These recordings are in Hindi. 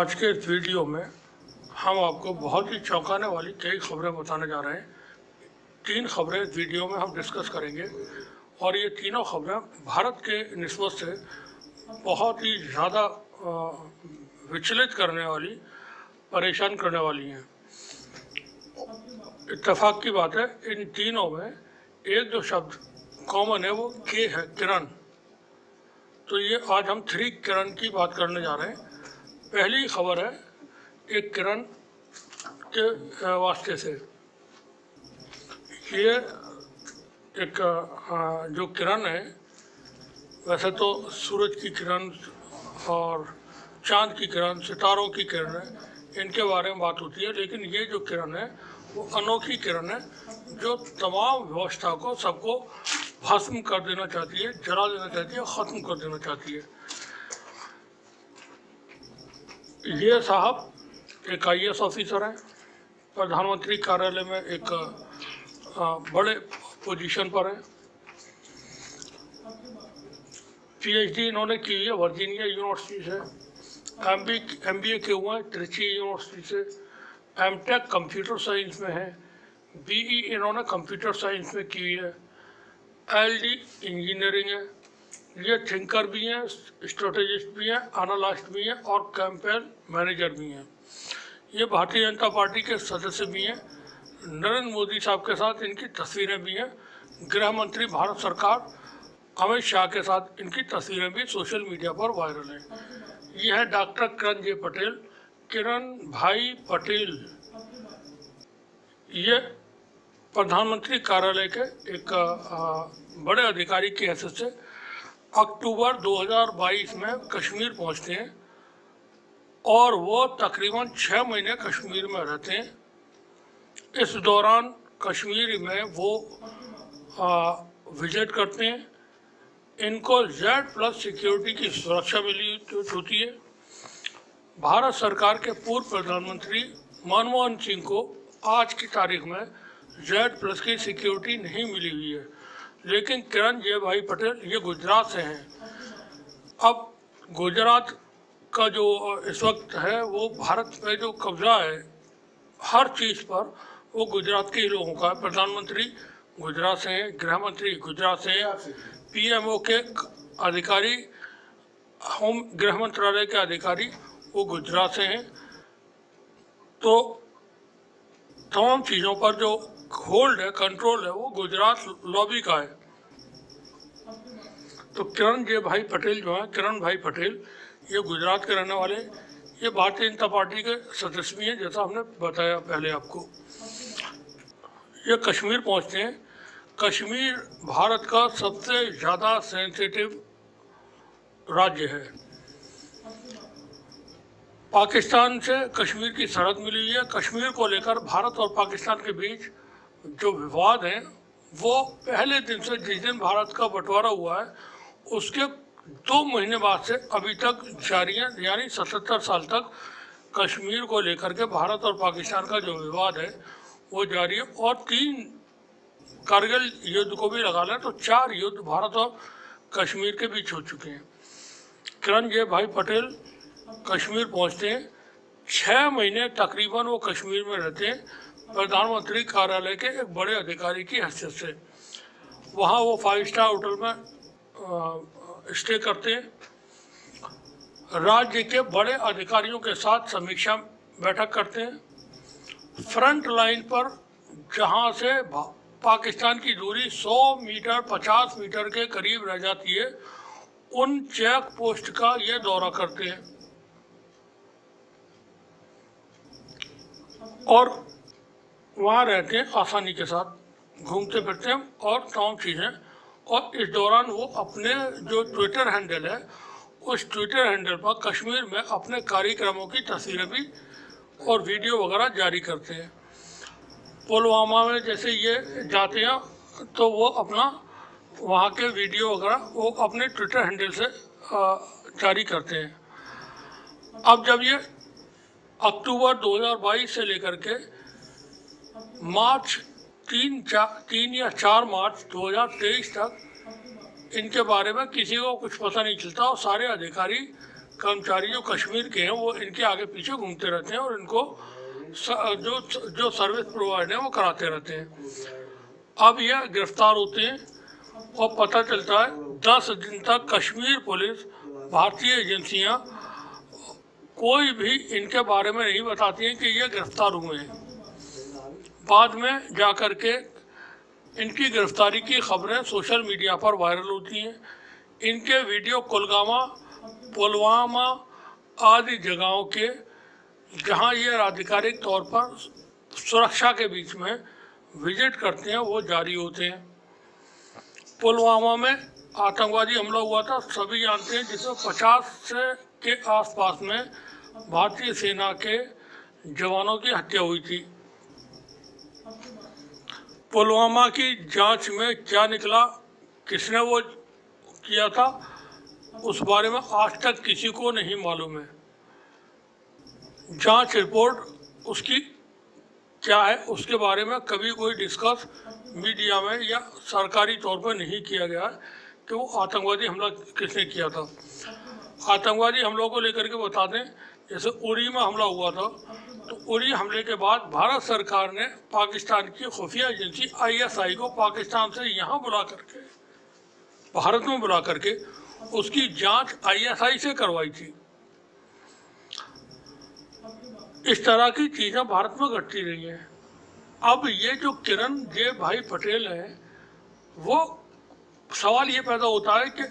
आज के इस वीडियो में हम आपको बहुत ही चौंकाने वाली कई खबरें बताने जा रहे हैं। 3 खबरें इस वीडियो में हम डिस्कस करेंगे और ये तीनों खबरें भारत के निस्बत से बहुत ही ज़्यादा विचलित करने वाली, परेशान करने वाली हैं। इत्तेफाक की बात है, इन तीनों में एक जो शब्द कॉमन है वो के है, किरण। तो ये आज हम 3 किरण की बात करने जा रहे हैं। पहली खबर है एक किरण के वास्ते से। ये एक जो किरण है, वैसे तो सूरज की किरण और चांद की किरण, सितारों की किरण है, इनके बारे में बात होती है, लेकिन ये जो किरण है वो अनोखी किरण है जो तमाम व्यवस्था को, सबको भस्म कर देना चाहती है, जला देना चाहती है, ख़त्म कर देना चाहती है। ये साहब एक IAS ऑफिसर हैं, प्रधानमंत्री कार्यालय में एक बड़े पोजीशन पर हैं। PhD इन्होंने की है वर्जीनिया यूनिवर्सिटी से, MBA के हुए हैं त्रिची यूनिवर्सिटी से, MTech कंप्यूटर साइंस में है, BE इन्होंने कंप्यूटर साइंस में की है, LD इंजीनियरिंग है। ये थिंकर भी हैं, स्ट्रेटेजिस्ट भी हैं, एनालिस्ट भी हैं और कैंपेन मैनेजर भी हैं। ये भारतीय जनता पार्टी के सदस्य भी हैं। नरेंद्र मोदी साहब के साथ इनकी तस्वीरें भी हैं। गृह मंत्री भारत सरकार अमित शाह के साथ इनकी तस्वीरें भी सोशल मीडिया पर वायरल हैं। ये है डॉक्टर किरण जे पटेल, किरण भाई पटेल। ये प्रधानमंत्री कार्यालय के एक बड़े अधिकारी की हैसियत से अक्टूबर 2022 में कश्मीर पहुंचते हैं और वो तकरीबन 6 महीने कश्मीर में रहते हैं। इस दौरान कश्मीर में वो विजिट करते हैं। इनको Z+ सिक्योरिटी की सुरक्षा मिली होती है। भारत सरकार के पूर्व प्रधानमंत्री मनमोहन सिंह को आज की तारीख में Z+ की सिक्योरिटी नहीं मिली हुई है, लेकिन किरण जे भाई पटेल ये गुजरात से हैं। अब गुजरात का जो इस वक्त है वो भारत में जो कब्जा है हर चीज़ पर, वो गुजरात के ही लोगों का है। प्रधानमंत्री गुजरात से हैं, गृह मंत्री गुजरात से हैं, PMO के अधिकारी, होम गृह मंत्रालय के अधिकारी वो गुजरात से हैं। तो तमाम चीज़ों पर जो होल्ड है, कंट्रोल है, वो गुजरात लॉबी का है। तो किरण जे भाई पटेल जो है, किरण भाई पटेल, ये गुजरात के रहने वाले, ये भारतीय जनता पार्टी के सदस्य भी हैं, जैसा हमने बताया पहले आपको। ये कश्मीर पहुंचते हैं। कश्मीर भारत का सबसे ज़्यादा सेंसिटिव राज्य है। पाकिस्तान से कश्मीर की सरहद मिली हुई है। कश्मीर को लेकर भारत और पाकिस्तान के बीच जो विवाद हैं वो पहले दिन से, जिस दिन भारत का बंटवारा हुआ है उसके 2 महीने बाद से अभी तक जारी है। यानी 77 साल तक कश्मीर को लेकर के भारत और पाकिस्तान का जो विवाद है वो जारी है। और 3 कारगिल युद्ध को भी लगा लें तो 4 युद्ध भारत और कश्मीर के बीच हो चुके हैं। किरण जे भाई पटेल कश्मीर पहुंचते हैं। 6 महीने तकरीबन वो कश्मीर में रहते हैं, प्रधानमंत्री कार्यालय के एक बड़े अधिकारी की हैसियत से। वहाँ वो 5 स्टार होटल में स्टे करते हैं। राज्य के बड़े अधिकारियों के साथ समीक्षा बैठक करते हैं। फ्रंट लाइन पर जहाँ से पाकिस्तान की दूरी 100 मीटर, 50 मीटर के करीब रह जाती है, उन चेक पोस्ट का ये दौरा करते हैं और वहाँ रहते हैं, आसानी के साथ घूमते फिरते हैं और तमाम चीज़ें। और इस दौरान वो अपने जो ट्विटर हैंडल है, उस ट्विटर हैंडल पर कश्मीर में अपने कार्यक्रमों की तस्वीरें भी और वीडियो वगैरह जारी करते हैं। पुलवामा में जैसे ये जाते हैं तो वो अपना वहाँ के वीडियो वगैरह वो अपने ट्विटर हैंडल से जारी करते हैं। अब जब ये अक्टूबर 2022 से लेकर के मार्च 3 या 4 मार्च 2023 तक इनके बारे में किसी को कुछ पता नहीं चलता और सारे अधिकारी कर्मचारी जो कश्मीर के हैं वो इनके आगे पीछे घूमते रहते हैं और इनको जो सर्विस प्रोवाइड है वो कराते रहते हैं। अब यह गिरफ्तार होते हैं और पता चलता है 10 दिन तक कश्मीर पुलिस, भारतीय एजेंसियां कोई भी इनके बारे में नहीं बताती हैं कि ये गिरफ्तार हुए हैं। बाद में जाकर के इनकी गिरफ्तारी की खबरें सोशल मीडिया पर वायरल होती हैं। इनके वीडियो कुलगामा, पुलवामा आदि जगहों के जहां ये आधिकारिक तौर पर सुरक्षा के बीच में विजिट करते हैं वो जारी होते हैं। पुलवामा में आतंकवादी हमला हुआ था, सभी जानते हैं, जिसमें 50 के आसपास में भारतीय सेना के जवानों की हत्या हुई थी। पुलवामा की जांच में क्या निकला, किसने वो किया था, उस बारे में आज तक किसी को नहीं मालूम है। जांच रिपोर्ट उसकी क्या है उसके बारे में कभी कोई डिस्कस मीडिया में या सरकारी तौर पर नहीं किया गया है कि वो आतंकवादी हमला किसने किया था। आतंकवादी हमलों को लेकर के बता दें, जैसे उरी में हमला हुआ था, तो उरी हमले के बाद भारत सरकार ने पाकिस्तान की खुफिया एजेंसी ISI को पाकिस्तान से यहाँ बुला करके, भारत में बुला करके उसकी जांच ISI से करवाई थी। इस तरह की चीज़ें भारत में घटती रही हैं। अब ये जो किरण जे भाई पटेल हैं, वो सवाल ये पैदा होता है कि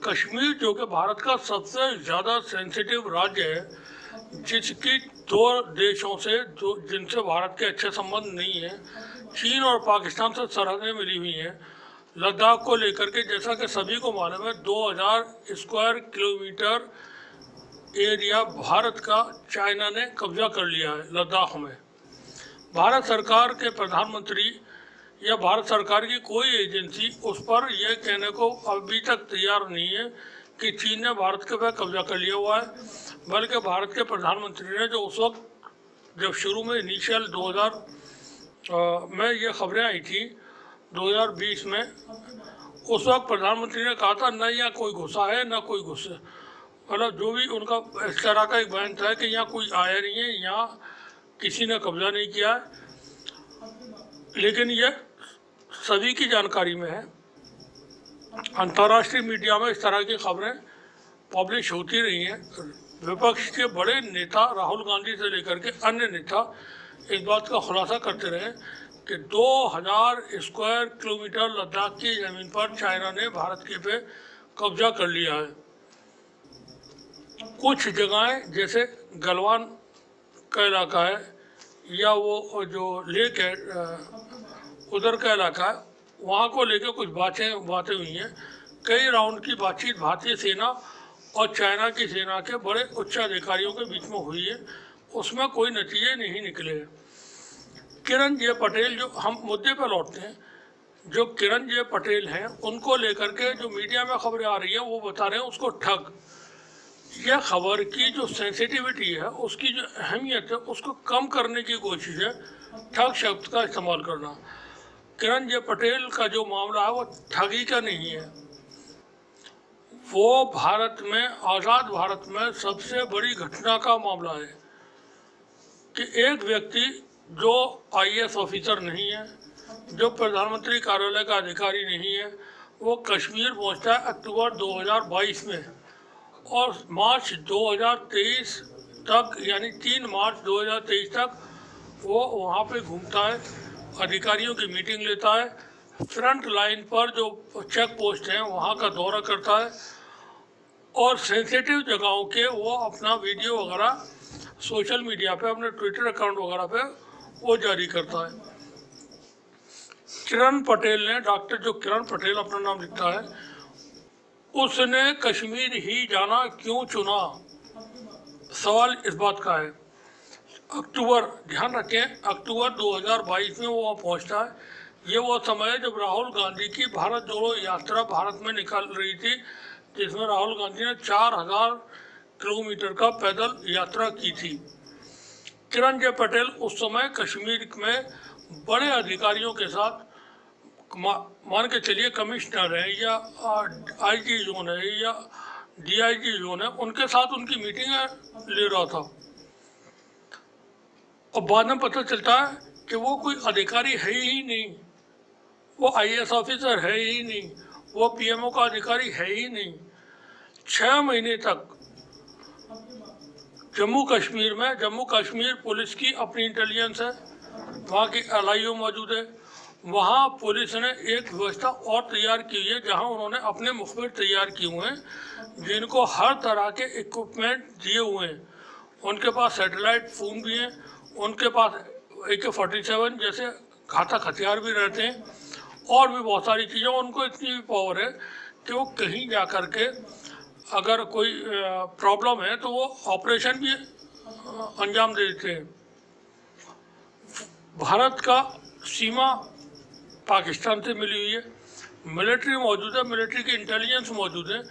कश्मीर जो कि भारत का सबसे ज़्यादा सेंसिटिव राज्य है, जिसकी 2 देशों से जिनसे भारत के अच्छे संबंध नहीं हैं, चीन और पाकिस्तान से सरहदें मिली हुई हैं, लद्दाख को लेकर के जैसा कि सभी को मालूम है 2000 स्क्वायर किलोमीटर एरिया भारत का चाइना ने कब्जा कर लिया है लद्दाख में। भारत सरकार के प्रधानमंत्री या भारत सरकार की कोई एजेंसी उस पर यह कहने को अभी तक तैयार नहीं है कि चीन ने भारत के पे कब्जा कर लिया हुआ है, बल्कि भारत के प्रधानमंत्री ने जो उस वक्त जब शुरू में इनिशियल 2000 में ये खबरें आई थी 2020 में, उस वक्त प्रधानमंत्री ने कहा था न यहाँ कोई घुसा है न कोई घुसे, मतलब जो भी उनका इस तरह का एक बयान था कि यहाँ कोई आया नहीं है, यहाँ किसी ने कब्जा नहीं किया है। लेकिन ये सभी की जानकारी में है, अंतर्राष्ट्रीय मीडिया में इस तरह की खबरें पब्लिश होती रही हैं। विपक्ष के बड़े नेता राहुल गांधी से लेकर के अन्य नेता इस बात का खुलासा करते रहे कि 2000 स्क्वायर किलोमीटर लद्दाख की ज़मीन पर चाइना ने भारत के पे कब्जा कर लिया है। कुछ जगहें जैसे गलवान का इलाका है या वो जो लेक है उधर का इलाका है, वहाँ को लेकर कुछ बातें हुई हैं। कई राउंड की बातचीत भारतीय सेना और चाइना की सेना के बड़े उच्च अधिकारियों के बीच में हुई है, उसमें कोई नतीजे नहीं निकले। किरण जे पटेल, जो हम मुद्दे पर लौटते हैं, जो किरण जे पटेल हैं उनको लेकर के जो मीडिया में खबरें आ रही हैं वो बता रहे हैं उसको ठग। यह खबर की जो सेंसिटिविटी है, उसकी जो अहमियत है, उसको कम करने की कोशिश है ठग शब्द का इस्तेमाल करना। किरण जे पटेल का जो मामला है वो ठगी का नहीं है, वो भारत में, आज़ाद भारत में सबसे बड़ी घटना का मामला है कि एक व्यक्ति जो IAS ऑफिसर नहीं है, जो प्रधानमंत्री कार्यालय का अधिकारी नहीं है, वो कश्मीर पहुंचता है अक्टूबर 2022 में और मार्च 2023 तक, यानी 3 मार्च 2023 तक वो वहाँ पे घूमता है, अधिकारियों की मीटिंग लेता है, फ्रंट लाइन पर जो चेक पोस्ट हैं वहाँ का दौरा करता है और सेंसिटिव जगहों के वो अपना वीडियो वगैरह सोशल मीडिया पे, अपने ट्विटर अकाउंट वगैरह पे वो जारी करता है। किरण पटेल ने, डॉक्टर जो किरण पटेल अपना नाम लिखता है, उसने कश्मीर ही जाना क्यों चुना, सवाल इस बात का है। अक्टूबर, ध्यान रखें, अक्टूबर 2022 में वो वहाँ पहुँचता है। ये वो समय है जब राहुल गांधी की भारत जोड़ो यात्रा भारत में निकल रही थी, जिसमें राहुल गांधी ने 4000 किलोमीटर का पैदल यात्रा की थी। किरण जे पटेल उस समय कश्मीर में बड़े अधिकारियों के साथ, मान के चलिए कमिश्नर है या IG जोन है या DIG जोन है, उनके साथ उनकी मीटिंग ले रहा था। और बाद में पता चलता है कि वो कोई अधिकारी है ही नहीं, वो IAS ऑफिसर है ही नहीं, वो PMO का अधिकारी है ही नहीं। 6 महीने तक जम्मू कश्मीर पुलिस की अपनी इंटेलिजेंस है, वहाँ की LIO मौजूद है। वहाँ पुलिस ने एक व्यवस्था और तैयार की है जहाँ उन्होंने अपने मुखबिर तैयार किए हुए हैं, जिनको हर तरह के इक्विपमेंट दिए हुए हैं। उनके पास सैटेलाइट फ़ोन भी हैं, उनके पास AK-47 जैसे घातक हथियार भी रहते हैं, और भी बहुत सारी चीज़ें। उनको इतनी भी पावर है कि वो कहीं जा कर के अगर कोई प्रॉब्लम है तो वो ऑपरेशन भी अंजाम दे देते हैं। भारत का सीमा पाकिस्तान से मिली हुई है, मिलिट्री मौजूद है, मिलिट्री की इंटेलिजेंस मौजूद है।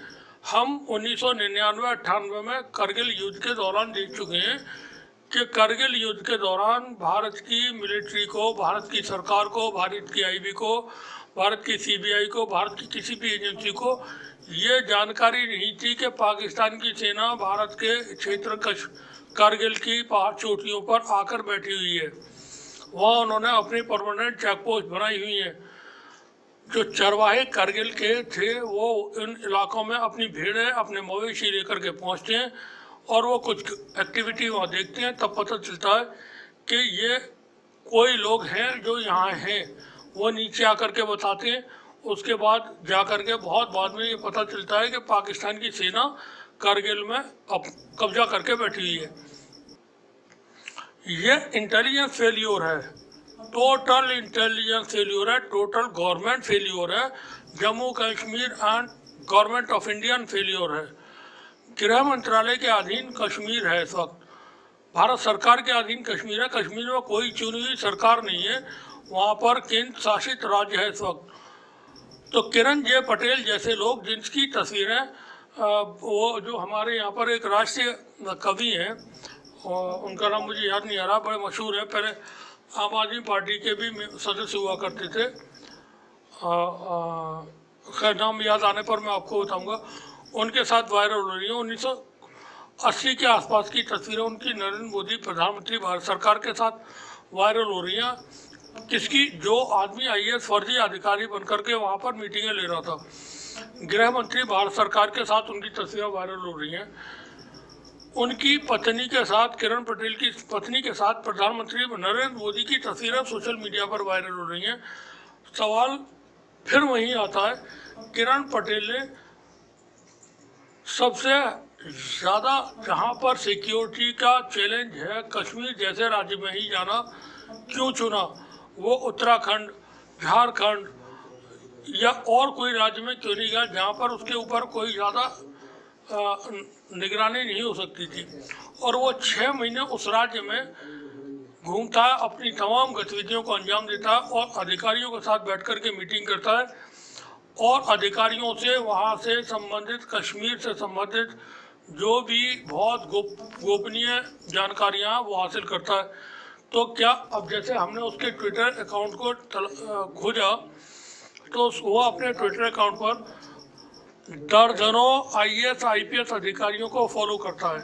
हम 1999-98 में करगिल युद्ध के दौरान देख चुके हैं कि करगिल युद्ध के दौरान भारत की मिलिट्री को, भारत की सरकार को, भारत की IB को, भारत की CBI को, भारत की किसी भी एजेंसी को ये जानकारी नहीं थी कि पाकिस्तान की सेना भारत के क्षेत्र कारगिल की पहाड़ चोटियों पर आकर बैठी हुई है। वहाँ उन्होंने अपनी परमानेंट चेक पोस्ट बनाई हुई है। जो चरवाहे कारगिल के थे वो इन इलाकों में अपनी भेड़ें, अपने मवेशी लेकर के पहुँचते हैं और वो कुछ एक्टिविटी वहाँ देखते हैं, तब पता चलता है कि ये कोई लोग हैं जो यहाँ हैं। वो नीचे आकर के बताते हैं। उसके बाद जा कर के बहुत बाद में ये पता चलता है कि पाकिस्तान की सेना कारगिल में अब कब्जा करके बैठी हुई है। ये इंटेलिजेंस फेल्योर है, टोटल इंटेलिजेंस फेल्योर है, टोटल गवर्नमेंट फेल्योर है, Jammu Kashmir and government of Indian failure है। गृह मंत्रालय के अधीन कश्मीर है इस वक्त, भारत सरकार के अधीन कश्मीर है। कश्मीर में कोई चुनी हुई सरकार नहीं है, वहाँ पर केंद्र शासित राज्य है इस वक्त। तो किरण J पटेल जैसे लोग, जिनकी तस्वीरें वो जो हमारे यहाँ पर एक राष्ट्रीय कवि हैं, उनका नाम मुझे याद नहीं आ रहा, बड़े मशहूर है, पहले आम आदमी पार्टी के भी सदस्य हुआ करते थे, खैर नाम याद आने पर मैं आपको बताऊंगा। उनके साथ वायरल हो रही है 1980 के आसपास की तस्वीरें उनकी नरेंद्र मोदी प्रधानमंत्री भारत सरकार के साथ वायरल हो रही हैं। किसकी? जो आदमी IAS फर्जी अधिकारी बनकर के वहाँ पर मीटिंगें ले रहा था। गृह मंत्री भारत सरकार के साथ उनकी तस्वीरें वायरल हो रही हैं। उनकी पत्नी के साथ, किरण पटेल की पत्नी के साथ प्रधानमंत्री नरेंद्र मोदी की तस्वीरें सोशल मीडिया पर वायरल हो रही हैं। सवाल फिर वहीं आता है, किरण पटेल ने सबसे ज़्यादा जहाँ पर सिक्योरिटी का चैलेंज है कश्मीर जैसे राज्य में ही जाना क्यों चुना? वो उत्तराखंड, झारखंड या और कोई राज्य में क्यों नहीं गया जहाँ पर उसके ऊपर कोई ज़्यादा निगरानी नहीं हो सकती थी? और वो 6 महीने उस राज्य में घूमता है, अपनी तमाम गतिविधियों को अंजाम देता है और अधिकारियों के साथ बैठ कर के मीटिंग करता है और अधिकारियों से वहाँ से संबंधित, कश्मीर से संबंधित जो भी बहुत गोपनीय जानकारियाँ वो हासिल करता है। तो क्या अब जैसे हमने उसके ट्विटर अकाउंट को खोजा तो वो अपने ट्विटर अकाउंट पर दर्जनों IAS IPS अधिकारियों को फॉलो करता है।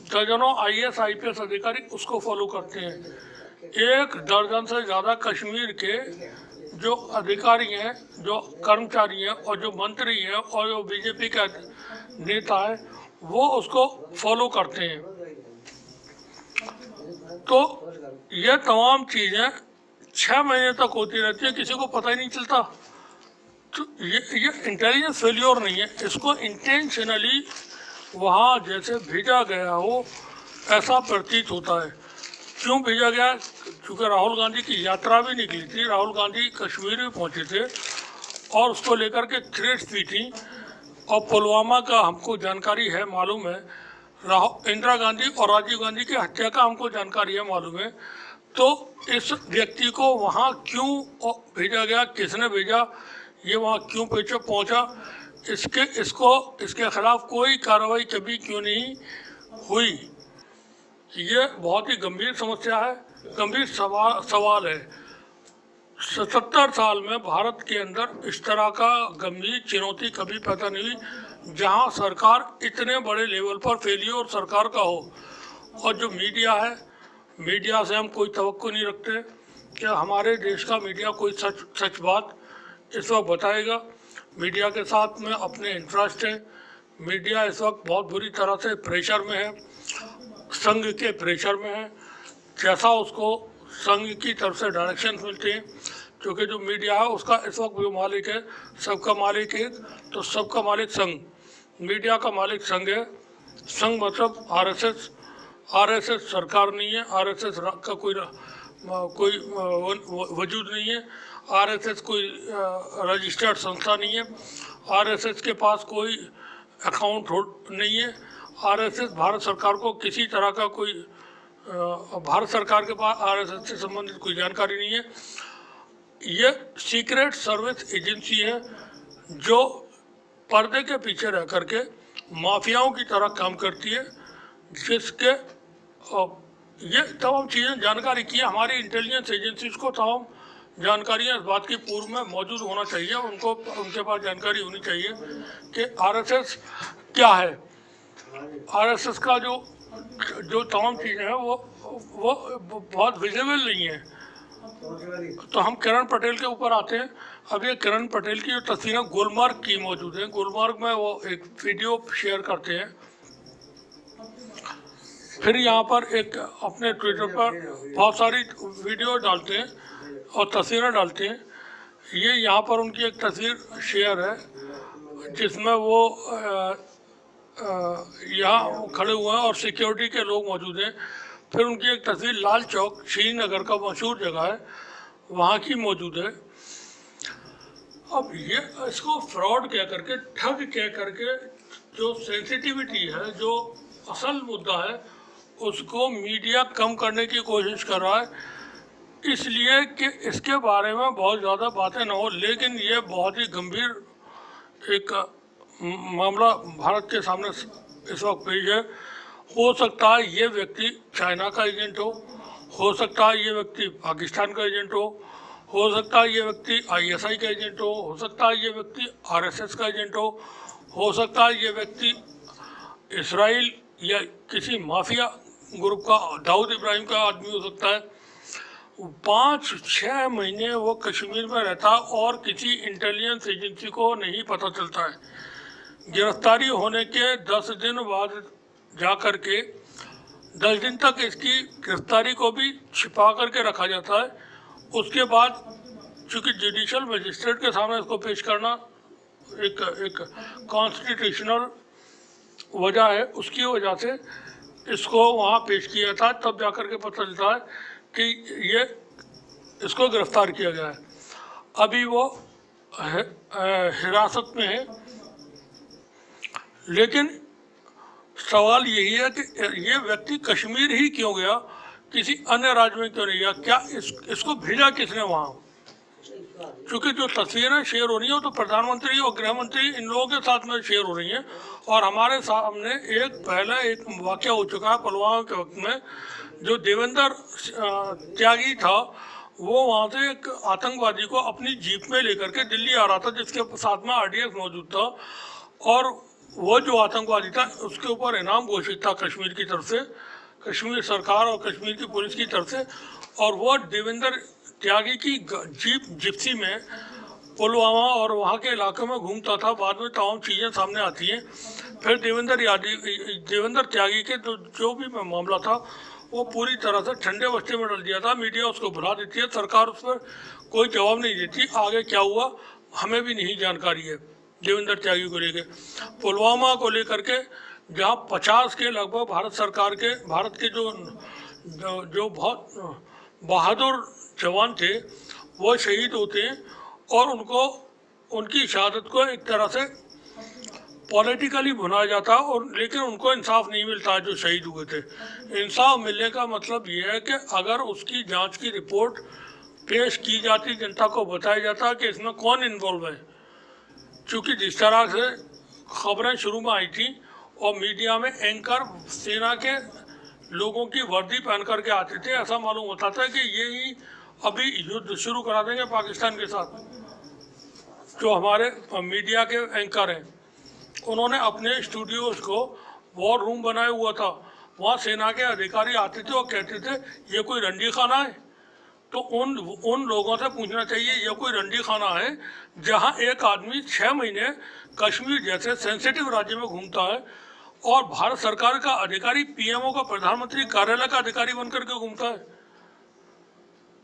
दर्जनों IAS IPS अधिकारी उसको फॉलो करते हैं। 1 दर्जन से ज़्यादा कश्मीर के जो अधिकारी हैं, जो कर्मचारी हैं और जो मंत्री हैं और जो BJP का नेता है वो उसको फॉलो करते हैं। तो ये तमाम चीज़ें 6 महीने तक होती रहती है, किसी को पता ही नहीं चलता। तो ये इंटेलिजेंस फेल्योर नहीं है, इसको इंटेंशनली वहाँ जैसे भेजा गया हो ऐसा प्रतीत होता है। क्यों भेजा गया? क्योंकि राहुल गांधी की यात्रा भी निकली थी, राहुल गांधी कश्मीर में पहुँचे थे और उसको लेकर के थ्रेट्स भी थी। और पुलवामा का हमको जानकारी है, मालूम है, इंदिरा गांधी और राजीव गांधी की हत्या का हमको जानकारी है, मालूम है। तो इस व्यक्ति को वहाँ क्यों भेजा गया, किसने भेजा, ये वहाँ क्यों पहुँचा, इसके खिलाफ कोई कार्रवाई कभी क्यों नहीं हुई? ये बहुत ही गंभीर समस्या है, गंभीर सवाल है। 77 साल में भारत के अंदर इस तरह का गंभीर चुनौती कभी पैदा नहीं हुई। जहां सरकार इतने बड़े लेवल पर फेलियर सरकार का हो, और जो मीडिया है, मीडिया से हम कोई तवक्को नहीं रखते कि हमारे देश का मीडिया कोई सच बात इस वक्त बताएगा। मीडिया के साथ में अपने इंटरेस्ट है। मीडिया इस वक्त बहुत बुरी तरह से प्रेशर में है, संघ के प्रेशर में है। जैसा उसको संघ की तरफ से डायरेक्शन मिलते हैं, क्योंकि जो मीडिया है उसका इस वक्त जो मालिक है, सबका मालिक एक, तो सबका मालिक संघ, मीडिया का मालिक संघ है। संघ मतलब आरएसएस। आरएसएस सरकार नहीं है, आरएसएस का कोई वजूद नहीं है, आरएसएस कोई रजिस्टर्ड संस्था नहीं है, आरएसएस के पास कोई अकाउंट नहीं है। आरएसएस भारत सरकार को किसी तरह का कोई भारत सरकार के पास आरएसएस से संबंधित कोई जानकारी नहीं है। ये सीक्रेट सर्विस एजेंसी है जो पर्दे के पीछे रह करके माफियाओं की तरह काम करती है, जिसके ये तमाम चीज़ें जानकारी की हमारी इंटेलिजेंस एजेंसीज को तमाम जानकारियाँ इस बात की पूर्व में मौजूद होना चाहिए, उनको उनके पास जानकारी होनी चाहिए कि आरएसएस क्या है। आरएसएस का जो तमाम चीज़ें हैं वो बहुत विजिबल नहीं है। तो हम किरण पटेल के ऊपर आते हैं। अब ये किरण पटेल की जो तस्वीरें गुलमर्ग की मौजूद हैं, गुलमर्ग में वो एक वीडियो शेयर करते हैं, फिर यहाँ पर एक अपने ट्विटर पर बहुत सारी वीडियो डालते हैं और तस्वीरें डालते हैं। ये यहाँ पर उनकी एक तस्वीर शेयर है जिसमें वो यहाँ खड़े हुए हैं और सिक्योरिटी के लोग मौजूद हैं। फिर उनकी एक तस्वीर लाल चौक, श्रीनगर का मशहूर जगह है, वहाँ की मौजूद है। अब ये इसको फ्रॉड कह करके, ठग कह करके, जो सेंसिटिविटी है, जो असल मुद्दा है, उसको मीडिया कम करने की कोशिश कर रहा है, इसलिए कि इसके बारे में बहुत ज़्यादा बातें ना हो। लेकिन ये बहुत ही गंभीर एक मामला भारत के सामने इस वक्त पेश है। हो सकता है ये व्यक्ति चाइना का एजेंट हो सकता है ये व्यक्ति पाकिस्तान का एजेंट हो सकता है ये व्यक्ति आईएसआई का एजेंट हो सकता है ये व्यक्ति आरएसएस का एजेंट हो सकता है ये व्यक्ति इसराइल या किसी माफिया ग्रुप का, दाऊद इब्राहिम का आदमी हो सकता है। 5-6 महीने वो कश्मीर में रहता और किसी इंटेलिजेंस एजेंसी को नहीं पता चलता है। गिरफ्तारी होने के 10 दिन बाद जा कर के 10 दिन तक इसकी गिरफ्तारी को भी छिपा करके रखा जाता है। उसके बाद चूँकि जुडिशल मजिस्ट्रेट के सामने इसको पेश करना एक कॉन्स्टिट्यूशनल वजह है, उसकी वजह से इसको वहाँ पेश किया था, तब जाकर के पता चलता है कि ये इसको गिरफ्तार किया गया है। अभी वो हिरासत में है। लेकिन सवाल यही है कि ये व्यक्ति कश्मीर ही क्यों गया, किसी अन्य राज्य में क्यों नहीं गया? क्या इसको भेजा किसने वहाँ? क्योंकि जो तस्वीरें शेयर हो रही हैं वो तो प्रधानमंत्री और गृह मंत्री इन लोगों के साथ में शेयर हो रही हैं, और हमारे सामने पहला एक वाक़या हो चुका है पुलवामा के वक्त में। जो देवेंद्र त्यागी था वो वहाँ से एक आतंकवादी को अपनी जीप में लेकर के दिल्ली आ रहा था, जिसके साथ में आरडीएक्स मौजूद था, और वो जो आतंकवादी था उसके ऊपर इनाम घोषित था कश्मीर की तरफ से, कश्मीर सरकार और कश्मीर की पुलिस की तरफ से, और वो देवेंद्र त्यागी की जिप्सी में पुलवामा और वहाँ के इलाके में घूमता था। बाद में तमाम चीज़ें सामने आती हैं। फिर देवेंद्र त्यागी के जो भी मामला था वो पूरी तरह से ठंडे बस्ते में डाल दिया था। मीडिया उसको भुला देती है, सरकार उस पर कोई जवाब नहीं देती। आगे क्या हुआ हमें भी नहीं जानकारी है। देवेंद्र त्यागी को लेकर, पुलवामा को लेकर के जहाँ 50 के लगभग भारत के जो बहुत बहादुर जवान थे वो शहीद होते हैं, और उनकी शहादत को एक तरह से पॉलिटिकली भुनाया जाता है, और लेकिन उनको इंसाफ नहीं मिलता जो शहीद हुए थे। इंसाफ मिलने का मतलब ये है कि अगर उसकी जांच की रिपोर्ट पेश की जाती, जनता को बताया जाता कि इसमें कौन इन्वॉल्व है। क्योंकि जिस तरह से खबरें शुरू में आई थी और मीडिया में एंकर सेना के लोगों की वर्दी पहन करके आते थे, ऐसा मालूम होता था कि ये ही अभी युद्ध शुरू करा देंगे पाकिस्तान के साथ, जो हमारे मीडिया के एंकर हैं। उन्होंने अपने स्टूडियोज को वॉर रूम बनाया हुआ था। वहाँ सेना के अधिकारी आते थे और कहते थे ये कोई रंडी खाना है। तो उन लोगों से पूछना चाहिए ये कोई रंडी खाना है जहाँ एक आदमी 6 महीने कश्मीर जैसे सेंसिटिव राज्य में घूमता है और भारत सरकार का अधिकारी पीएमओ का प्रधानमंत्री कार्यालय का अधिकारी बनकर के घूमता है।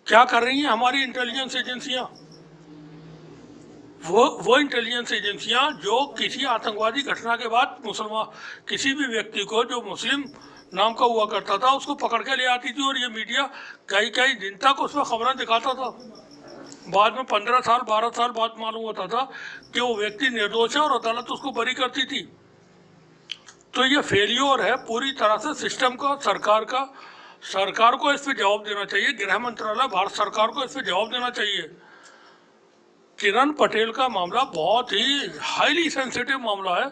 क्या कर रही हैं हमारी इंटेलिजेंस एजेंसियां? वो इंटेलिजेंस एजेंसियां जो किसी आतंकवादी घटना के बाद किसी भी व्यक्ति को जो मुस्लिम नाम का हुआ करता था उसको पकड़ के ले आती थी और ये मीडिया कई कई दिन तक उसमें खबरें दिखाता था। बाद में 15 साल 12 साल बाद मालूम होता था कि वो व्यक्ति निर्दोष है और अदालत उसको बरी करती थी। तो ये फेलियर है पूरी तरह से सिस्टम का, सरकार का। सरकार को इस पर जवाब देना चाहिए। गृह मंत्रालय भारत सरकार को इस पर जवाब देना चाहिए। किरण पटेल का मामला बहुत ही हाईली सेंसिटिव मामला है।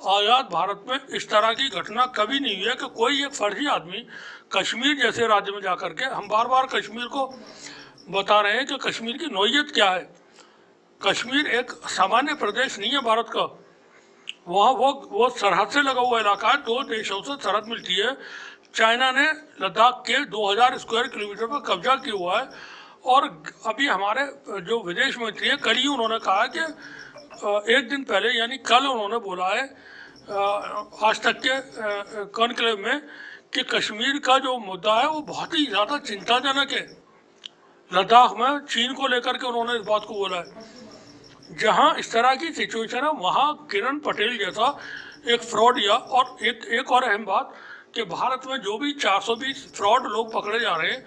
आज़ाद भारत में इस तरह की घटना कभी नहीं हुई है कि कोई एक फर्जी आदमी कश्मीर जैसे राज्य में जाकर के, हम बार बार कश्मीर को बता रहे हैं कि कश्मीर की नौइयत क्या है। कश्मीर एक सामान्य प्रदेश नहीं है भारत का। वहाँ वो सरहद से लगा हुआ इलाका है, 2 देशों से सरहद मिलती है। चाइना ने लद्दाख के 2000 स्क्वायर किलोमीटर पर कब्जा किया हुआ है और अभी हमारे जो विदेश मंत्री हैं, कल ही उन्होंने कहा कि एक दिन पहले यानी कल उन्होंने बोला है आज तक के कॉन्क्लेव में कि कश्मीर का जो मुद्दा है वो बहुत ही ज़्यादा चिंताजनक है। लद्दाख में चीन को लेकर के उन्होंने इस बात को बोला है। जहाँ इस तरह की सिचुएशन है वहाँ किरण पटेल जैसा एक फ्रॉड या और एक और अहम बात कि भारत में जो भी 420 फ्रॉड लोग पकड़े जा रहे हैं,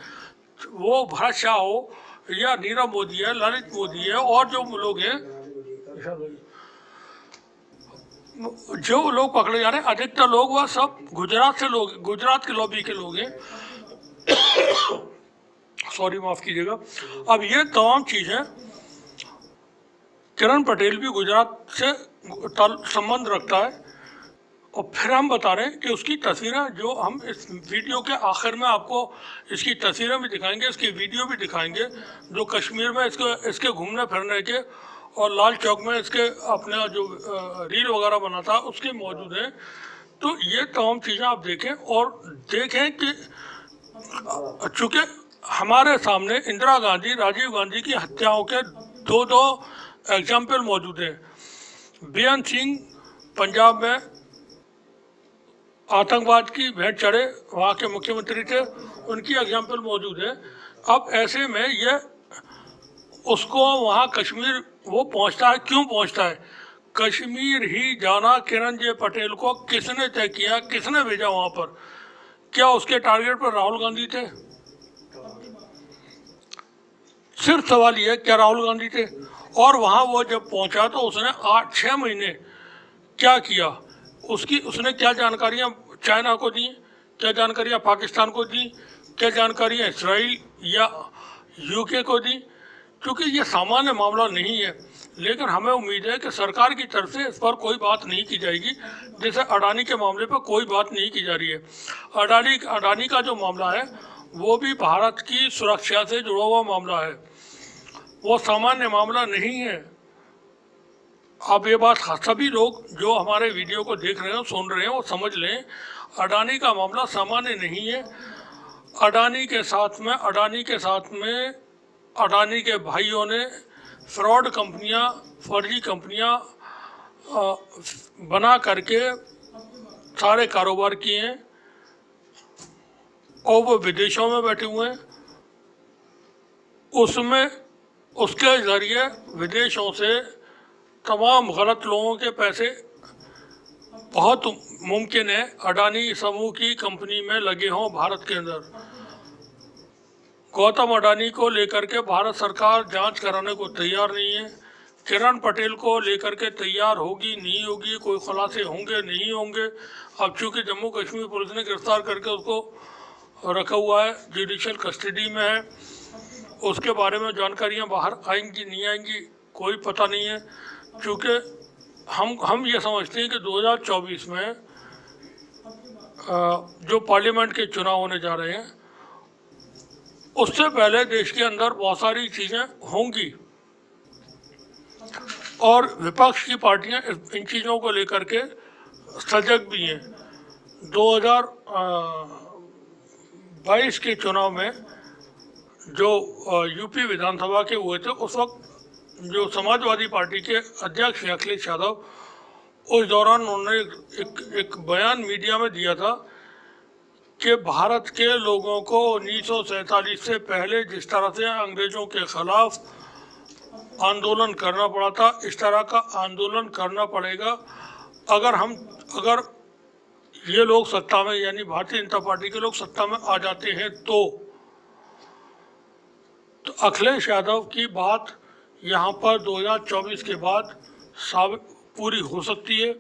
वो भरत शाह हो या नीरव मोदी है, ललित मोदी है और जो लोग हैं, जो लोग पकड़े जा रहे हैं, अधिकतर लोग वह सब गुजरात के लॉबी के लोग हैं। सॉरी, माफ कीजिएगा। अब ये तमाम चीज़ें, किरण पटेल भी गुजरात से संबंध रखता है और फिर हम बता रहे हैं कि उसकी तस्वीरें जो हम इस वीडियो के आखिर में आपको इसकी तस्वीरें भी दिखाएंगे, इसकी वीडियो भी दिखाएंगे जो कश्मीर में इसके घूमने फिरने के और लाल चौक में इसके अपने जो रील वगैरह बना था उसके मौजूद हैं। तो ये तमाम चीज़ें आप देखें और देखें कि चूँकि हमारे सामने इंदिरा गांधी, राजीव गांधी की हत्याओं के दो एग्जाम्पल मौजूद हैं। बेअंत सिंह पंजाब में आतंकवाद की भेंट चढ़े, वहाँ के मुख्यमंत्री थे, उनकी एग्जाम्पल मौजूद है। अब ऐसे में ये उसको वहाँ कश्मीर वो पहुँचता है, क्यों पहुँचता है? कश्मीर ही जाना किरण जे पटेल को किसने तय किया, किसने भेजा वहाँ पर? क्या उसके टारगेट पर राहुल गांधी थे? सिर्फ सवाल ये, क्या राहुल गांधी थे? और वहाँ वो जब पहुँचा तो उसने 8-6 महीने क्या किया? उसने क्या जानकारियाँ चाइना को दी, क्या जानकारियाँ पाकिस्तान को दी, क्या जानकारियाँ इसराइल या यूके को दी? क्योंकि ये सामान्य मामला नहीं है, लेकिन हमें उम्मीद है कि सरकार की तरफ से इस पर कोई बात नहीं की जाएगी। जैसे अडानी के मामले पर कोई बात नहीं की जा रही है। अडानी का जो मामला है वो भी भारत की सुरक्षा से जुड़ा हुआ मामला है, वो सामान्य मामला नहीं है। आप ये बात सभी लोग जो हमारे वीडियो को देख रहे हैं, सुन रहे हैं, वो समझ लें, अडानी का मामला सामान्य नहीं है। अडानी के साथ में अडानी के भाइयों ने फ्रॉड कंपनियां, फर्जी कंपनियां बना करके सारे कारोबार किए हैं और वो विदेशों में बैठे हुए हैं। उसके ज़रिए विदेशों से तमाम गलत लोगों के पैसे बहुत मुमकिन है अडानी समूह की कंपनी में लगे हों भारत के अंदर। गौतम अडानी को लेकर के भारत सरकार जांच कराने को तैयार नहीं है। किरण पटेल को लेकर के तैयार होगी नहीं होगी, कोई खुलासे होंगे नहीं होंगे। अब चूँकि जम्मू कश्मीर पुलिस ने गिरफ्तार करके उसको रखा हुआ है, जुडिशल कस्टडी में है, उसके बारे में जानकारियां बाहर आएंगी नहीं आएंगी कोई पता नहीं है। क्योंकि हम ये समझते हैं कि 2024 में जो पार्लियामेंट के चुनाव होने जा रहे हैं उससे पहले देश के अंदर बहुत सारी चीज़ें होंगी। और विपक्ष की पार्टियां इन चीज़ों को लेकर के सजग भी हैं। 2022 के चुनाव में जो यूपी विधानसभा के हुए थे, उस वक्त जो समाजवादी पार्टी के अध्यक्ष हैं अखिलेश यादव, उस दौरान उन्होंने एक बयान मीडिया में दिया था कि भारत के लोगों को 1947 से पहले जिस तरह से अंग्रेजों के खिलाफ आंदोलन करना पड़ा था, इस तरह का आंदोलन करना पड़ेगा अगर ये लोग सत्ता में, यानी भारतीय जनता पार्टी के लोग सत्ता में आ जाते हैं तो अखिलेश यादव की बात यहाँ पर 2024 के बाद पूरी हो सकती है।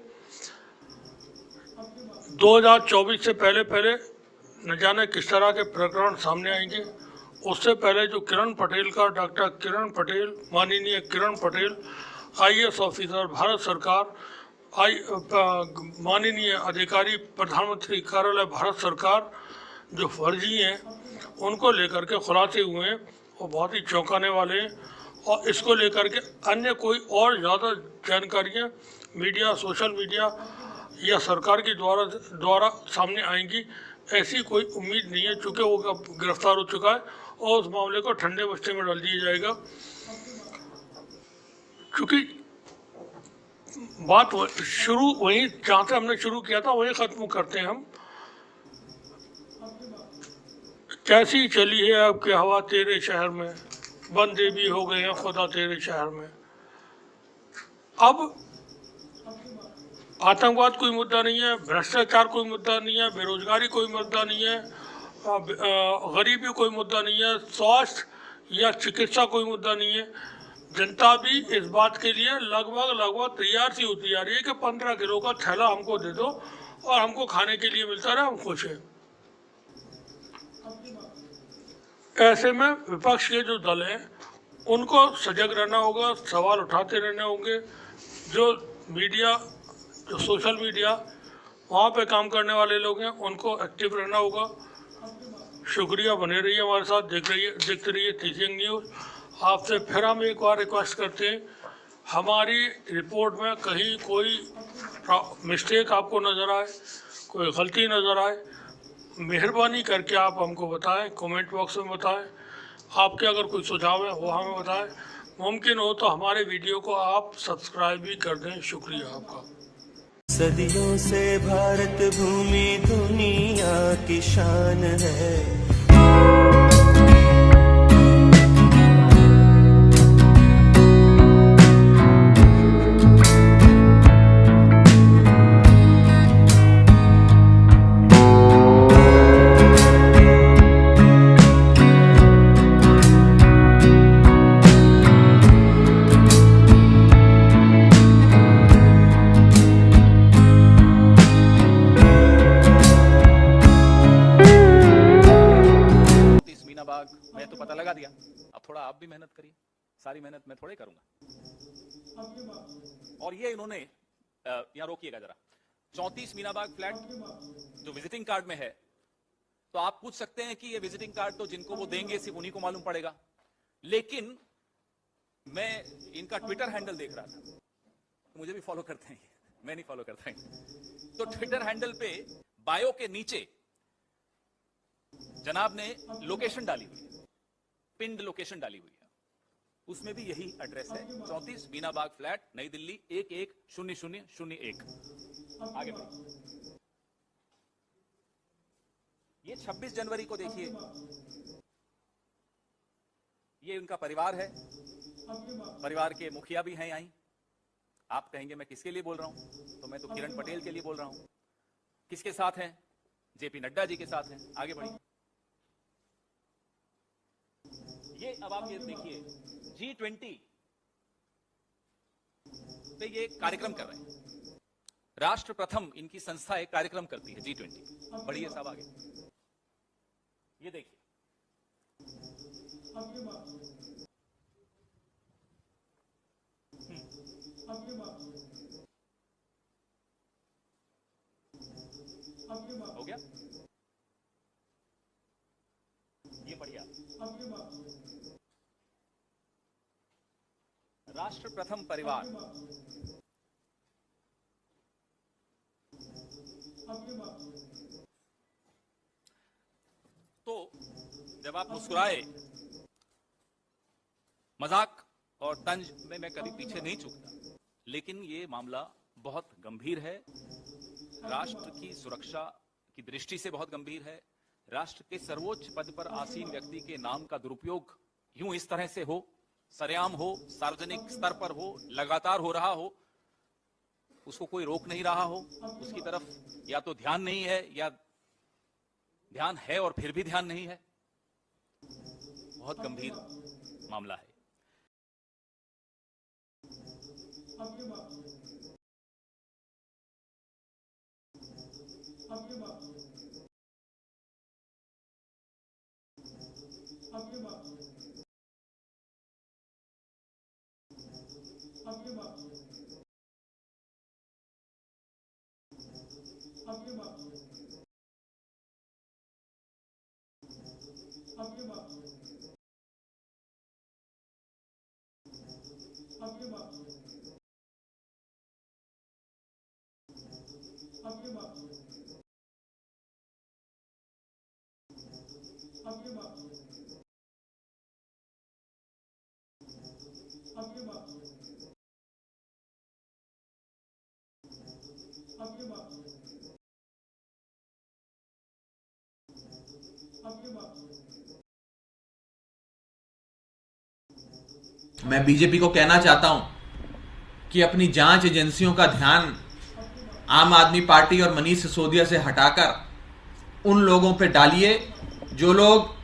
2024 से पहले न जाने किस तरह के प्रकरण सामने आएंगे। उससे पहले जो डॉक्टर किरण पटेल, माननीय किरण पटेल, IAS ऑफिसर, भारत सरकार, माननीय अधिकारी, प्रधानमंत्री कार्यालय, भारत सरकार, जो फर्जी हैं, उनको लेकर के खुलासे हुए हैं, वो बहुत ही चौंकाने वाले हैं। और इसको लेकर के अन्य कोई और ज़्यादा जानकारियाँ मीडिया, सोशल मीडिया या सरकार के द्वारा सामने आएंगी, ऐसी कोई उम्मीद नहीं है, चूँकि वो गिरफ्तार हो चुका है और उस मामले को ठंडे बस्ते में डाल दिया जाएगा। क्योंकि बात शुरू वहीं जहाँ से हमने शुरू किया था वहीं ख़त्म करते हैं हम। कैसी चली है आपकी हवा तेरे शहर में, बंदे भी हो गए हैं खुदा तेरे शहर में। अब आतंकवाद कोई मुद्दा नहीं है, भ्रष्टाचार कोई मुद्दा नहीं है, बेरोजगारी कोई मुद्दा नहीं है, गरीबी कोई मुद्दा नहीं है, स्वास्थ्य या चिकित्सा कोई मुद्दा नहीं है। जनता भी इस बात के लिए लगभग तैयार सी होती जा रही है कि 15 किलो का थैला हमको दे दो और हमको खाने के लिए मिलता रहे, हम खुश हैं। ऐसे में विपक्ष के जो दल हैं उनको सजग रहना होगा, सवाल उठाते रहने होंगे। जो मीडिया, जो सोशल मीडिया, वहाँ पे काम करने वाले लोग हैं, उनको एक्टिव रहना होगा। शुक्रिया, बने रहिए हमारे साथ, देखते रहिए टीचिंग न्यूज़। आपसे फिर हम एक बार रिक्वेस्ट करते हैं, हमारी रिपोर्ट में कहीं कोई मिस्टेक आपको नज़र आए, कोई गलती नज़र आए, मेहरबानी करके आप हमको बताएं, कमेंट बॉक्स में बताएं। आपके अगर कोई सुझाव है वो हमें बताएं। मुमकिन हो तो हमारे वीडियो को आप सब्सक्राइब भी कर दें। शुक्रिया आपका। सदियों से भारत भूमि दुनिया की शान है। मैं तो पता लगा दिया, अब थोड़ा आप भी मेहनत करिए, सारी मेहनत मैं थोड़े करूंगा। और ये इन्होंने यहां रोकिएगा जरा, 34 मीनाबाग फ्लैट जो विजिटिंग कार्ड में है, तो आप पूछ सकते हैं कि ये विजिटिंग कार्ड तो जिनको वो देंगे सिर्फ उन्हीं को मालूम पड़ेगा। लेकिन मैं इनका ट्विटर हैंडल देख रहा था, तो मुझे भी फॉलो करते हैं, मैं नहीं फॉलो करता है। तो ट्विटर हैंडल पे बायो के नीचे जनाब ने लोकेशन डाली हुई है, पिंड लोकेशन डाली हुई है, उसमें भी यही एड्रेस है, 34 मीनाबाग फ्लैट, नई दिल्ली 110001। आगे बढ़िए। ये 26 जनवरी को देखिए, ये उनका परिवार है, परिवार के मुखिया भी हैं यहीं। आप कहेंगे मैं किसके लिए बोल रहा हूं, तो मैं तो किरण पटेल के लिए बोल रहा हूं। किसके साथ हैं? जेपी नड्डा जी के साथ हैं। आगे बढ़िए। ये अब आप ये देखिए, G20 पे ये कार्यक्रम कर रहे हैं, राष्ट्र प्रथम इनकी संस्था एक कार्यक्रम करती है G20। बढ़िए साहब आगे, ये देखिए, हो गया ये, बढ़िया। राष्ट्र प्रथम परिवार। तो जब आप मुस्कुराए, मजाक और तंज में मैं कभी पीछे नहीं चूकता, लेकिन ये मामला बहुत गंभीर है, राष्ट्र की सुरक्षा की दृष्टि से बहुत गंभीर है। राष्ट्र के सर्वोच्च पद पर आसीन व्यक्ति के नाम का दुरुपयोग यूं इस तरह से हो, सरेआम हो, सार्वजनिक स्तर पर हो, लगातार हो रहा हो, उसको कोई रोक नहीं रहा हो, उसकी तरफ या तो ध्यान नहीं है या ध्यान है और फिर भी ध्यान नहीं है, बहुत गंभीर मामला है। मैं बीजेपी को कहना चाहता हूं कि अपनी जांच एजेंसियों का ध्यान आम आदमी पार्टी और मनीष सिसोदिया से हटाकर उन लोगों पे डालिए जो लोग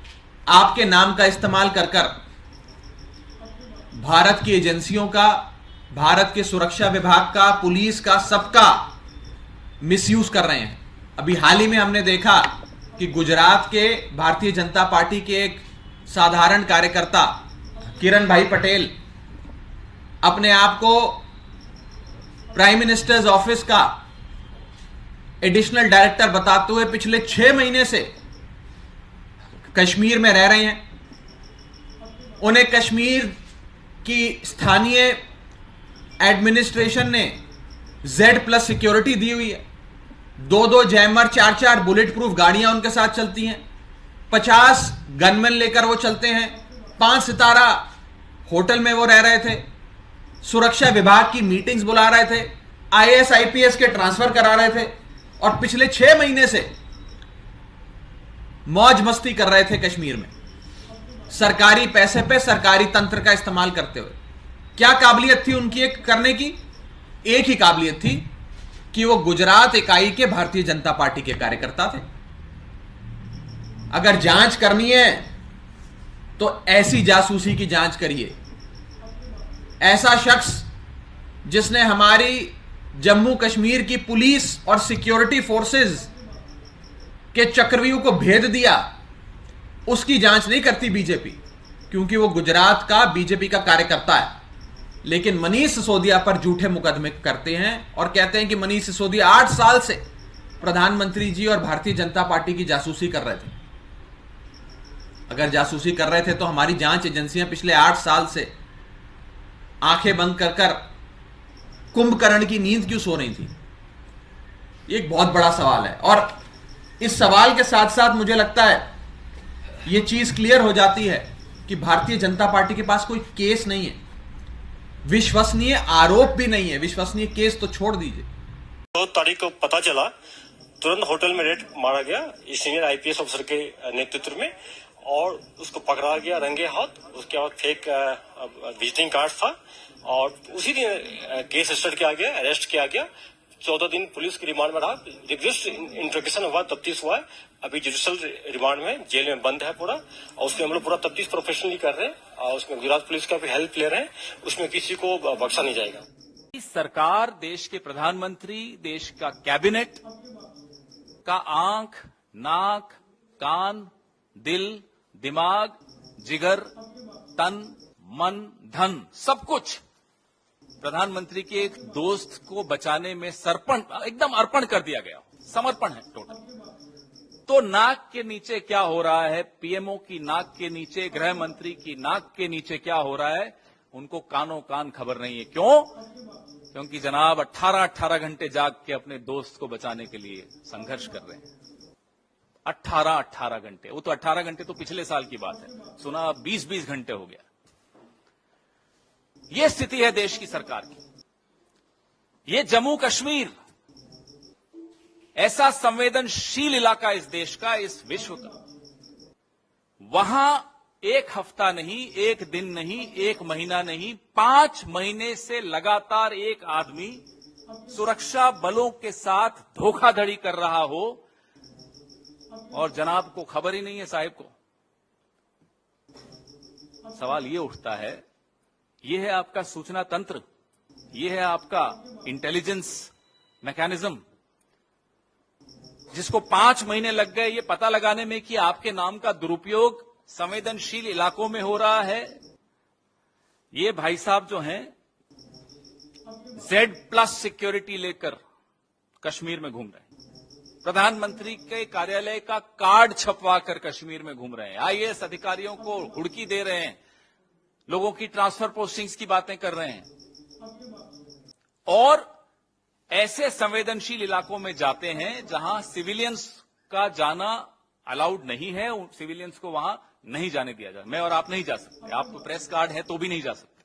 आपके नाम का इस्तेमाल कर कर भारत की एजेंसियों का, भारत के सुरक्षा विभाग का, पुलिस का, सबका मिसयूज कर रहे हैं। अभी हाल ही में हमने देखा कि गुजरात के भारतीय जनता पार्टी के एक साधारण कार्यकर्ता किरण भाई पटेल अपने आप को प्राइम मिनिस्टर्स ऑफिस का एडिशनल डायरेक्टर बताते हुए पिछले 6 महीने से कश्मीर में रह रहे हैं। उन्हें कश्मीर की स्थानीय एडमिनिस्ट्रेशन ने Z+ सिक्योरिटी दी हुई है। 2-2 जैमर, 4-4 बुलेट प्रूफ गाड़ियां उनके साथ चलती हैं, 50 गनमैन लेकर वो चलते हैं, 5 सितारा होटल में वो रह रहे थे, सुरक्षा विभाग की मीटिंग्स बुला रहे थे, IAS IPS के ट्रांसफर करा रहे थे और पिछले 6 महीने से मौज मस्ती कर रहे थे कश्मीर में, सरकारी पैसे पे सरकारी तंत्र का इस्तेमाल करते हुए। क्या काबिलियत थी उनकी एक करने की? एक ही काबिलियत थी कि वो गुजरात इकाई के भारतीय जनता पार्टी के कार्यकर्ता थे। अगर जांच करनी है तो ऐसी जासूसी की जांच करिए। ऐसा शख्स जिसने हमारी जम्मू कश्मीर की पुलिस और सिक्योरिटी फोर्सेस के चक्रव्यूह को भेद दिया, उसकी जांच नहीं करती बीजेपी, क्योंकि वो गुजरात का बीजेपी का कार्यकर्ता है। लेकिन मनीष सिसोदिया पर झूठे मुकदमे करते हैं और कहते हैं कि मनीष सिसोदिया 8 साल से प्रधानमंत्री जी और भारतीय जनता पार्टी की जासूसी कर रहे थे। अगर जासूसी कर रहे थे तो हमारी जांच एजेंसियां पिछले 8 साल से आंखें बंद कर कर कुंभकर्ण की नींद क्यों सो रही थी? ये एक बहुत बड़ा सवाल है। और इस सवाल के साथ साथ मुझे लगता है यह चीज क्लियर हो जाती है कि भारतीय जनता पार्टी के पास कोई केस नहीं है, विश्वसनीय आरोप भी नहीं है, विश्वसनीय केस तो छोड़ दीजिए। 2 तारीख को पता चला, तुरंत होटल में रेड मारा गया सीनियर IPS ऑफिसर के नेतृत्व में और उसको पकड़ा गया रंगे हाथ। उसके बाद फेक विजिटिंग कार्ड था और उसी दिन केस रजिस्टर किया गया, अरेस्ट किया गया। 14 दिन पुलिस की रिमांड में रहा, रिक्वेस्ट इंट्रोगेशन हुआ, तफ्तीश हुआ है। अभी जुडिशियल रिमांड में जेल में बंद है पूरा, और उसमें हम लोग पूरा तफ्तीश प्रोफेशनली कर रहे हैं और उसमें गुजरात पुलिस का भी हेल्प ले रहे हैं। उसमें किसी को बख्शा नहीं जाएगा। सरकार, देश के प्रधानमंत्री, देश का कैबिनेट का आंख, नाक, कान, दिल, दिमाग, जिगर, तन, मन, धन, सब कुछ प्रधानमंत्री के एक दोस्त को बचाने में एकदम अर्पण कर दिया गया, समर्पण है टोटल। तो नाक के नीचे क्या हो रहा है, पीएमओ की नाक के नीचे, गृह मंत्री की नाक के नीचे क्या हो रहा है, उनको कानों कान खबर नहीं है। क्यों? क्योंकि जनाब 18 घंटे जाग के अपने दोस्त को बचाने के लिए संघर्ष कर रहे हैं। 18 घंटे, वो तो 18 घंटे तो पिछले साल की बात है, सुना 20 घंटे हो गया। यह स्थिति है देश की सरकार की। ये जम्मू कश्मीर ऐसा संवेदनशील इलाका इस देश का, इस विश्व का, वहां एक हफ्ता नहीं, एक दिन नहीं, एक महीना नहीं, 5 महीने से लगातार एक आदमी सुरक्षा बलों के साथ धोखाधड़ी कर रहा हो और जनाब को खबर ही नहीं है, साहिब को। सवाल यह उठता है, यह है आपका सूचना तंत्र, यह है आपका इंटेलिजेंस मैकेनिज्म, जिसको 5 महीने लग गए ये पता लगाने में कि आपके नाम का दुरुपयोग संवेदनशील इलाकों में हो रहा है। ये भाई साहब जो हैं Z+ सिक्योरिटी लेकर कश्मीर में घूम रहे हैं, प्रधानमंत्री के कार्यालय का कार्ड छपवा कर कश्मीर में घूम रहे हैं, IAS अधिकारियों को हुड़की दे रहे हैं, लोगों की ट्रांसफर पोस्टिंग्स की बातें कर रहे हैं और ऐसे संवेदनशील इलाकों में जाते हैं जहां सिविलियंस का जाना अलाउड नहीं है, सिविलियंस को वहां नहीं जाने दिया जाए। मैं और आप नहीं जा सकते, आप तो प्रेस कार्ड है तो भी नहीं जा सकते।